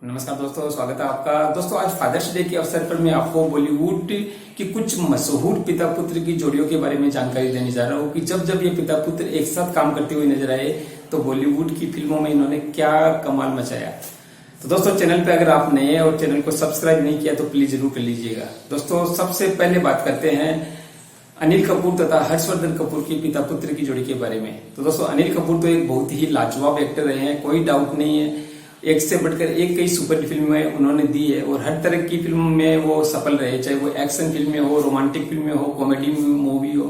नमस्कार दोस्तों, स्वागत है आपका। दोस्तों, आज फादर्स डे के अवसर पर मैं आपको बॉलीवुड की कुछ मशहूर पिता पुत्र की जोड़ियों के बारे में जानकारी देने जा रहा हूँ कि जब जब ये पिता पुत्र एक साथ काम करते हुए नजर आए तो बॉलीवुड की फिल्मों में इन्होंने क्या कमाल मचाया। तो दोस्तों, चैनल पे अगर आप नए हैं और चैनल को सब्सक्राइब नहीं किया तो प्लीज जरूर कर लीजिएगा। दोस्तों, सबसे पहले बात करते हैं अनिल कपूर तथा हर्षवर्धन कपूर की पिता पुत्र की जोड़ी के बारे में। तो दोस्तों, अनिल कपूर तो एक बहुत ही लाजवाब एक्टर रहे हैं, कोई डाउट नहीं है। एक से बढ़कर एक कई सुपर फिल्में उन्होंने दी है और हर तरह की फिल्म में वो सफल रहे, चाहे वो एक्शन फिल्में हो, रोमांटिक फिल्में हो, कॉमेडी मूवी हो।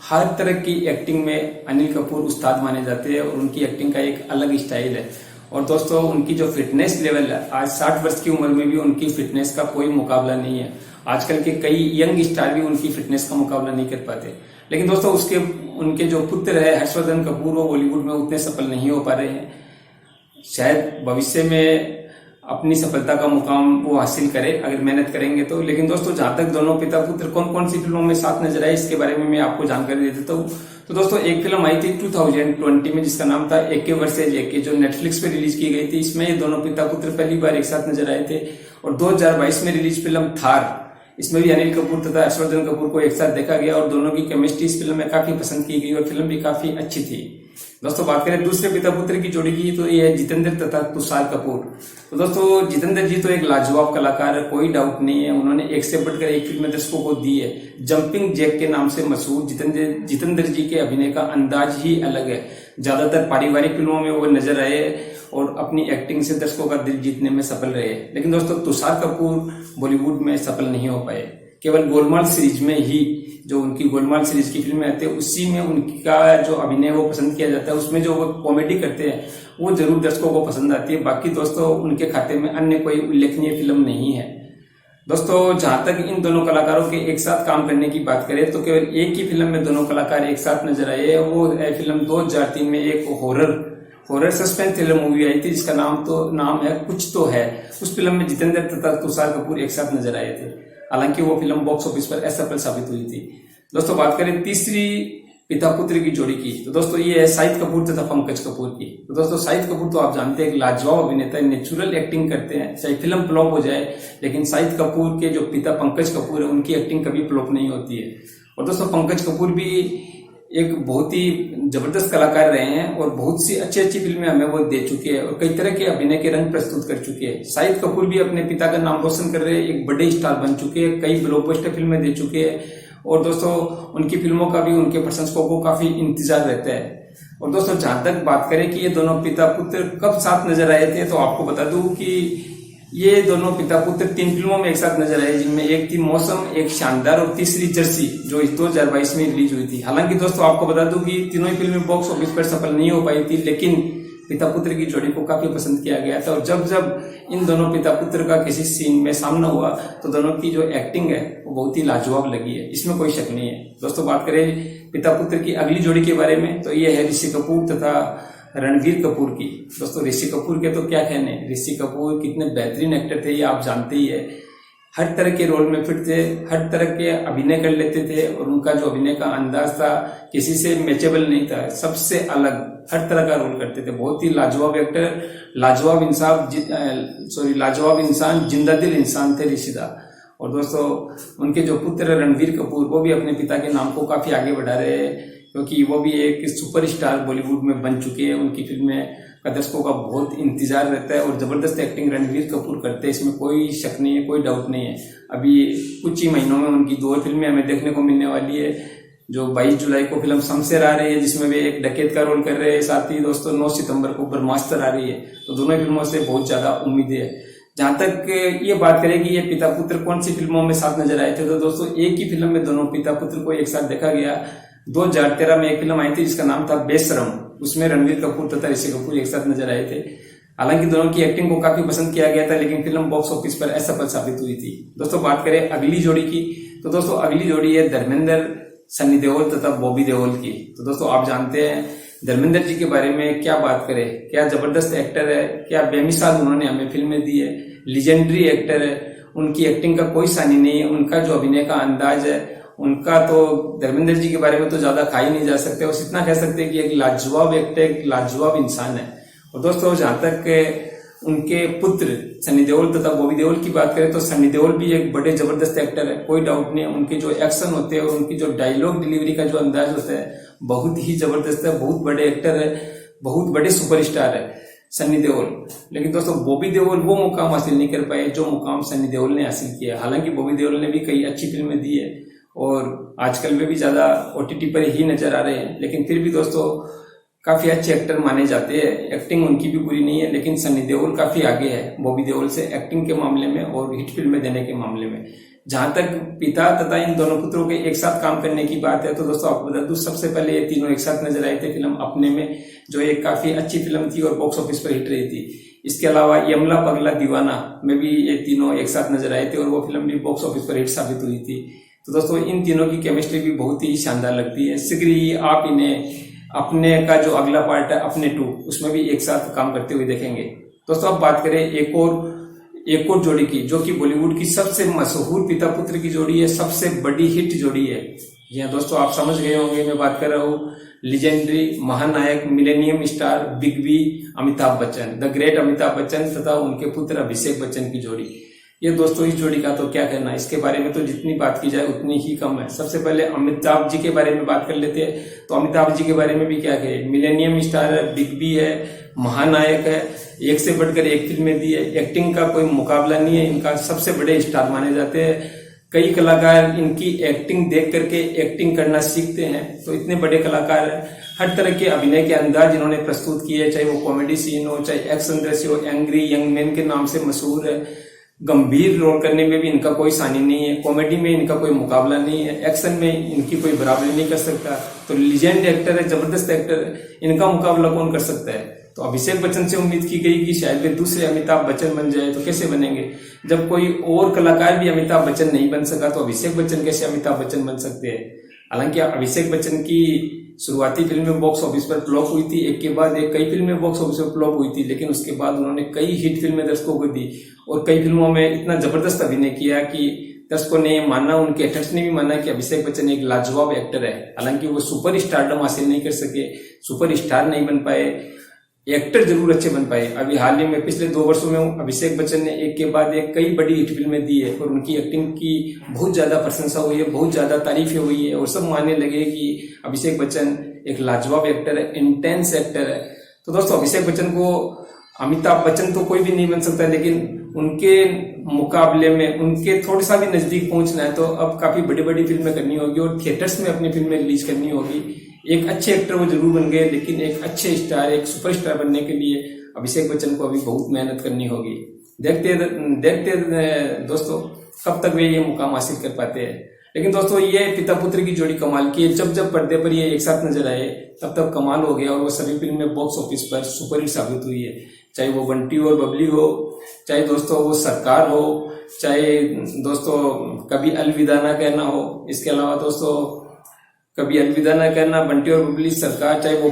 हर तरह की एक्टिंग में अनिल कपूर उस्ताद माने जाते हैं और उनकी एक्टिंग का एक अलग स्टाइल है। और दोस्तों, उनकी जो फिटनेस लेवल है, आज 60 वर्ष की उम्र में भी उनकी फिटनेस का कोई मुकाबला नहीं है। आजकल के कई यंग स्टार भी उनकी फिटनेस का मुकाबला नहीं कर पाते। लेकिन दोस्तों, उनके जो पुत्र है हर्षवर्धन कपूर, वो बॉलीवुड में उतने सफल नहीं हो पा रहे हैं। शायद भविष्य में अपनी सफलता का मुकाम वो हासिल करे अगर मेहनत करेंगे तो। लेकिन दोस्तों, जहां तक दोनों पिता पुत्र कौन कौन सी फिल्मों में साथ नजर आए, इसके बारे में मैं आपको जानकारी दे देता हूँ। तो दोस्तों, एक फिल्म आई थी 2020 में जिसका नाम था एके वर्सेज एके, जो नेटफ्लिक्स पे रिलीज की गई थी। इसमें ये दोनों पिता पुत्र पहली बार एक साथ नजर आए थे। और 2022 में रिलीज फिल्म थार, इसमें भी अनिल कपूर तथा हर्षवर्धन कपूर को एक साथ देखा गया और दोनों की केमिस्ट्री इस फिल्म में काफी पसंद की गई और फिल्म भी काफी अच्छी थी। दोस्तों, बात करें दूसरे पिता पुत्र की जोड़ी की तो ये है जितेंद्र तथा तुषार कपूर। तो दोस्तों, जितेंद्र जी तो एक लाजवाब कलाकार है, कोई डाउट नहीं है। उन्होंने एक से बढ़कर एक फिल्म दर्शकों को दी है। जंपिंग जैक के नाम से मशहूर जितेंद्र जी के अभिनय का अंदाज ही अलग है। ज्यादातर पारिवारिक फिल्मों में वो नजर आए और अपनी एक्टिंग से दर्शकों का दिल जीतने में सफल रहे। लेकिन दोस्तों, तुषार कपूर बॉलीवुड में सफल नहीं हो पाए। केवल गोलमाल सीरीज में ही, जो उनकी गोलमाल सीरीज की फिल्में आती है, उसी में उनका जो अभिनय वो पसंद किया जाता है। उसमें जो वो कॉमेडी करते हैं वो जरूर दर्शकों को पसंद आती है। बाकी दोस्तों, उनके खाते में अन्य कोई उल्लेखनीय फिल्म नहीं है। दोस्तों, जहां तक इन दोनों कलाकारों के एक साथ काम करने की बात करें तो केवल एक ही फिल्म में दोनों कलाकार एक साथ नजर आए। वो फिल्म 2003 में एक हॉरर सस्पेंस थ्रिलर मूवी आई थी जिसका नाम है कुछ तो है। उस फिल्म में जितेंद्र तथा तुषार कपूर एक साथ नजर आए थे। हालांकि वो फिल्म बॉक्स ऑफिस पर असफल साबित हुई थी। दोस्तों, बात करें तीसरी पिता पुत्र की जोड़ी की तो दोस्तों ये है शाहिद कपूर तथा पंकज कपूर की। तो दोस्तों, शाहिद कपूर तो आप जानते हैं एक लाजवाब अभिनेता, नेचुरल एक्टिंग करते हैं, चाहे फिल्म फ्लॉप हो जाए। लेकिन शाहिद कपूर के जो पिता पंकज कपूर है, उनकी एक्टिंग कभी फ्लॉप नहीं होती है। और दोस्तों, पंकज कपूर भी एक बहुत ही जबरदस्त कलाकार रहे हैं और बहुत सी अच्छी अच्छी फिल्में हमें वो दे चुके हैं और कई तरह के अभिनय के रंग प्रस्तुत कर चुके हैं। शाहिद कपूर भी अपने पिता का नाम रोशन कर रहे हैं, एक बड़े स्टार बन चुके हैं, कई ब्लॉकबस्टर फिल्में दे चुके हैं। और दोस्तों, उनकी फिल्मों का भी उनके प्रशंसकों को काफी इंतजार रहता है। और दोस्तों, जहां तक बात करें कि ये दोनों पिता पुत्र कब साथ नजर आए थे, तो आपको बता दूं कि ये दोनों पिता पुत्र 3 फिल्मों में एक साथ नजर आए, जिनमें एक थी मौसम, एक शानदार और तीसरी जर्सी, जो इस 2022 में रिलीज हुई थी। हालांकि दोस्तों, आपको बता दूं कि तीनों ही फिल्में बॉक्स ऑफिस पर सफल नहीं हो पाई थी, लेकिन पिता पुत्र की जोड़ी को काफी पसंद किया गया था। और जब जब इन दोनों पिता पुत्र का किसी सीन में सामना हुआ तो दोनों की जो एक्टिंग है वो बहुत ही लाजवाब लगी है, इसमें कोई शक नहीं है। दोस्तों, बात करें पिता पुत्र की अगली जोड़ी के बारे में तो ये है ऋषि कपूर तथा रणवीर कपूर की। दोस्तों, ऋषि कपूर के तो क्या कहने, ऋषि कपूर कितने बेहतरीन एक्टर थे ये आप जानते ही है। हर तरह के रोल में फिट थे, हर तरह के अभिनय कर लेते थे और उनका जो अभिनय का अंदाज था किसी से मैचेबल नहीं था, सबसे अलग हर तरह का रोल करते थे। बहुत ही लाजवाब एक्टर, लाजवाब इंसान, जिंदा दिल इंसान थे ऋषिदा। और दोस्तों, उनके जो पुत्र रणवीर कपूर, वो भी अपने पिता के नाम को काफी आगे बढ़ा रहे हैं, क्योंकि वो भी एक सुपरस्टार बॉलीवुड में बन चुके हैं। उनकी फिल्में का दर्शकों का बहुत इंतजार रहता है और जबरदस्त एक्टिंग रणवीर कपूर करते हैं, इसमें कोई शक नहीं है, कोई डाउट नहीं है। अभी कुछ ही महीनों में उनकी 2 फिल्में हमें देखने को मिलने वाली है। जो 22 जुलाई को फिल्म शमशेर आ रही है जिसमें वे एक डकैत का रोल कर रहे हैं, साथ ही दोस्तों 9 सितंबर को ब्रह्मास्त्र आ रही है। तो दोनों फिल्मों से बहुत ज्यादा उम्मीदें है। जहां तक ये बात करें कि ये पिता पुत्र कौन सी फिल्मों में साथ नजर आए थे, तो दोस्तों एक ही फिल्म में दोनों पिता पुत्र को एक साथ देखा गया। 2013 में एक फिल्म आई थी जिसका नाम था बेशरम, उसमें रणवीर कपूर तथा ऋषि कपूर एक साथ नजर आए थे। हालांकि दोनों की एक्टिंग को काफी पसंद किया गया था, लेकिन फिल्म बॉक्स ऑफिस पर असफल साबित हुई थी। दोस्तों, बात करें अगली जोड़ी की तो दोस्तों अगली जोड़ी है धर्मेंद्र, सन्नी देओल तथा बॉबी देओल की। तो दोस्तों, आप जानते हैं धर्मेंद्र जी के बारे में क्या बात करें, क्या जबरदस्त एक्टर है, क्या बेमिसाल उन्होंने हमें फिल्में दी है, लीजेंडरी एक्टर है। उनकी एक्टिंग का कोई सानी नहीं है, उनका जो अभिनय का अंदाज है, उनका तो धर्मेंद्र जी के बारे में तो ज्यादा खा ही नहीं जा सकते। बस इतना कह सकते हैं कि एक लाजवाब एक्टर, एक लाजवाब इंसान है। और दोस्तों, जहां तक उनके पुत्र सनी देओल तथा बॉबी देओल की बात करें तो सनी देओल भी एक बड़े जबरदस्त एक्टर है, कोई डाउट नहीं है। उनके जो एक्शन होते हैं और उनकी जो डायलॉग डिलीवरी का जो अंदाज होता है बहुत ही जबरदस्त है। बहुत बड़े एक्टर है, बहुत बड़े सुपरस्टार है सनी देओल। लेकिन दोस्तों बॉबी देओल वो मुकाम हासिल नहीं कर पाए जो मुकाम सनी देओल ने हासिल किया। हालांकि बॉबी देओल ने भी कई अच्छी फिल्में दी है और आजकल में भी ज्यादा OTT पर ही नजर आ रहे हैं, लेकिन फिर भी दोस्तों काफी अच्छे एक्टर माने जाते हैं। एक्टिंग उनकी भी बुरी नहीं है, लेकिन सनी देओल काफी आगे है बॉबी देओल से एक्टिंग के मामले में और हिट फिल्में देने के मामले में। जहां तक पिता तथा इन दोनों पुत्रों के एक साथ काम करने की बात है तो दोस्तों आपको बता दूं सबसे पहले ये तीनों एक साथ नजर आए थे फिल्म अपने में, जो एक काफी अच्छी फिल्म थी और बॉक्स ऑफिस पर हिट रही थी। इसके अलावा यमला पगला दीवाना में भी ये तीनों एक साथ नजर आए थे और वो फिल्म भी बॉक्स ऑफिस पर हिट साबित हुई थी। तो दोस्तों इन तीनों की केमिस्ट्री भी बहुत ही शानदार लगती है। शीघ्र आप इन्हें अपने का जो अगला पार्ट है अपने 2 उसमें भी एक साथ काम करते हुए देखेंगे। दोस्तों अब बात करें एक और जोड़ी की, जो कि बॉलीवुड की सबसे मशहूर पिता पुत्र की जोड़ी है, सबसे बड़ी हिट जोड़ी है। जी हाँ दोस्तों, आप समझ गए होंगे मैं बात कर रहा हूँ लीजेंडरी महानायक millennium star big B Amitabh Bachchan, the great Amitabh Bachchan तथा उनके पुत्र अभिषेक बच्चन की जोड़ी। ये दोस्तों इस जोड़ी का तो क्या कहना है, इसके बारे में तो जितनी बात की जाए उतनी ही कम है। सबसे पहले अमिताभ जी के बारे में बात कर लेते हैं। तो अमिताभ जी के बारे में भी क्या कहे, मिलेनियम स्टार है, बिग बी है, महानायक है, एक से बढ़कर एक फिल्में दी है, एक्टिंग का कोई मुकाबला नहीं है, इनका सबसे बड़े स्टार माने जाते हैं। कई कलाकार इनकी एक्टिंग देख करके एक्टिंग करना सीखते हैं। तो इतने बड़े कलाकार हैं, हर तरह के अभिनय के अंदाज इन्होंने प्रस्तुत किए, चाहे वो कॉमेडी सीन हो, चाहे एक्शन दृश्य हो। एंग्री यंग मैन के नाम से मशहूर है। गंभीर रोल करने में भी इनका कोई सानी नहीं है, कॉमेडी में इनका कोई मुकाबला नहीं है, एक्शन में इनकी कोई बराबरी नहीं कर सकता। तो लीजेंड एक्टर है, जबरदस्त एक्टर है, इनका मुकाबला कौन कर सकता है। तो अभिषेक बच्चन से उम्मीद की गई कि शायद वे दूसरे अमिताभ बच्चन बन जाए, तो कैसे बनेंगे जब कोई और कलाकार भी अमिताभ बच्चन नहीं बन सका, तो अभिषेक बच्चन कैसे अमिताभ बच्चन बन सकते हैं। हालांकि अभिषेक बच्चन की शुरुआती फिल्में बॉक्स ऑफिस पर फ्लॉप हुई थी, एक के बाद एक कई फिल्में बॉक्स ऑफिस पर फ्लॉप हुई थी, लेकिन उसके बाद उन्होंने कई हिट फिल्में दर्शकों को दी और कई फिल्मों में इतना जबरदस्त अभिनय किया कि दर्शकों ने माना, उनके एक्टर्स ने भी माना कि अभिषेक बच्चन एक लाजवाब एक्टर है। हालांकि वो सुपर स्टारडम हासिल नहीं कर सके, सुपर स्टार नहीं बन पाए, एक्टर जरूर अच्छे बन पाए। अभी हाल ही में पिछले 2 वर्षों में अभिषेक बच्चन ने एक के बाद एक कई बड़ी हिट फिल्में दी है और उनकी एक्टिंग की बहुत ज्यादा प्रशंसा हुई है, बहुत ज्यादा तारीफें हुई है और सब मानने लगे कि अभिषेक बच्चन एक लाजवाब एक्टर है, इंटेंस एक्टर है। तो दोस्तों अभिषेक बच्चन को अमिताभ बच्चन तो कोई भी नहीं बन सकता, लेकिन उनके मुकाबले में उनके थोड़ा सा भी नजदीक पहुंचना है तो अब काफी बड़ी बड़ी फिल्में करनी होगी और थिएटर्स में अपनी फिल्में रिलीज करनी होगी। एक अच्छे एक्टर वो जरूर बन गए, लेकिन एक अच्छे स्टार, एक सुपरस्टार बनने के लिए अभिषेक बच्चन को अभी बहुत मेहनत करनी होगी। देखते दोस्तों कब तक वे ये मुकाम हासिल कर पाते हैं। लेकिन दोस्तों ये पिता पुत्र की जोड़ी कमाल की है। जब पर्दे पर ये एक साथ नजर आए तब कमाल हो गया और वो सभी फिल्में बॉक्स ऑफिस पर सुपरहिट साबित हुई है। चाहे वो बंटी और बबली हो, चाहे दोस्तों वो सरकार हो, चाहे दोस्तों कभी अलविदा ना कहना हो, इसके अलावा दोस्तों कभी अलविदा ना कहना, बंटी और बबली, सरकार, चाहे वो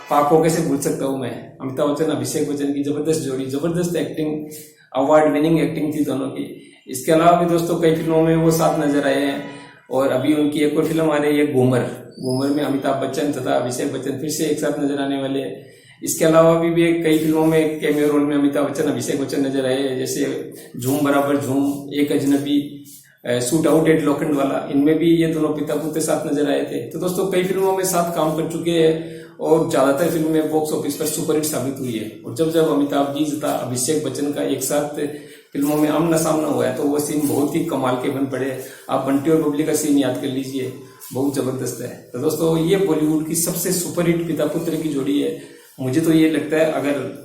पा को कैसे भूल सकता हूँ मैं। अमिताभ बच्चन अभिषेक बच्चन की जबरदस्त जोड़ी, जबरदस्त एक्टिंग, अवार्ड विनिंग एक्टिंग थी दोनों की। इसके अलावा भी दोस्तों कई फिल्मों में वो साथ नजर आए हैं और अभी उनकी एक और फिल्म आ रही है घूमर में अमिताभ बच्चन तथा अभिषेक बच्चन फिर से एक साथ नजर आने वाले हैं। इसके अलावा भी कई फिल्मों में कैमियो रोल में अमिताभ बच्चन अभिषेक बच्चन नजर आए हैं, जैसे झूम बराबर झूम, एक अजनबी, शूट आउट एट लोखंड वाला, इनमें भी ये दोनों पिता पुत्र साथ नजर आए थे। तो दोस्तों कई फिल्मों में साथ काम कर चुके हैं और ज्यादातर फिल्में बॉक्स ऑफिस पर सुपरहिट साबित हुई है। और जब अमिताभ जी तथा अभिषेक बच्चन का एक साथ फिल्मों में आमना सामना हुआ है तो वो सीन बहुत ही कमाल के बन पड़े। आप बंटी और बबली का सीन याद कर लीजिए, बहुत जबरदस्त है। तो दोस्तों ये बॉलीवुड की सबसे सुपरहिट पिता पुत्र की जोड़ी है। मुझे तो ये लगता है, अगर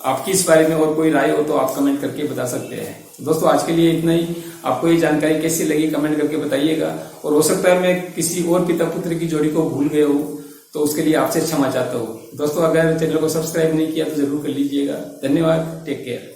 आपकी इस बारे में और कोई राय हो तो आप कमेंट करके बता सकते हैं। दोस्तों आज के लिए इतना ही। आपको ये जानकारी कैसी लगी कमेंट करके बताइएगा और हो सकता है मैं किसी और पिता पुत्र की जोड़ी को भूल गया हूँ तो उसके लिए आपसे क्षमा चाहता हूँ। दोस्तों अगर चैनल को सब्सक्राइब नहीं किया तो जरूर कर लीजिएगा। धन्यवाद, टेक केयर।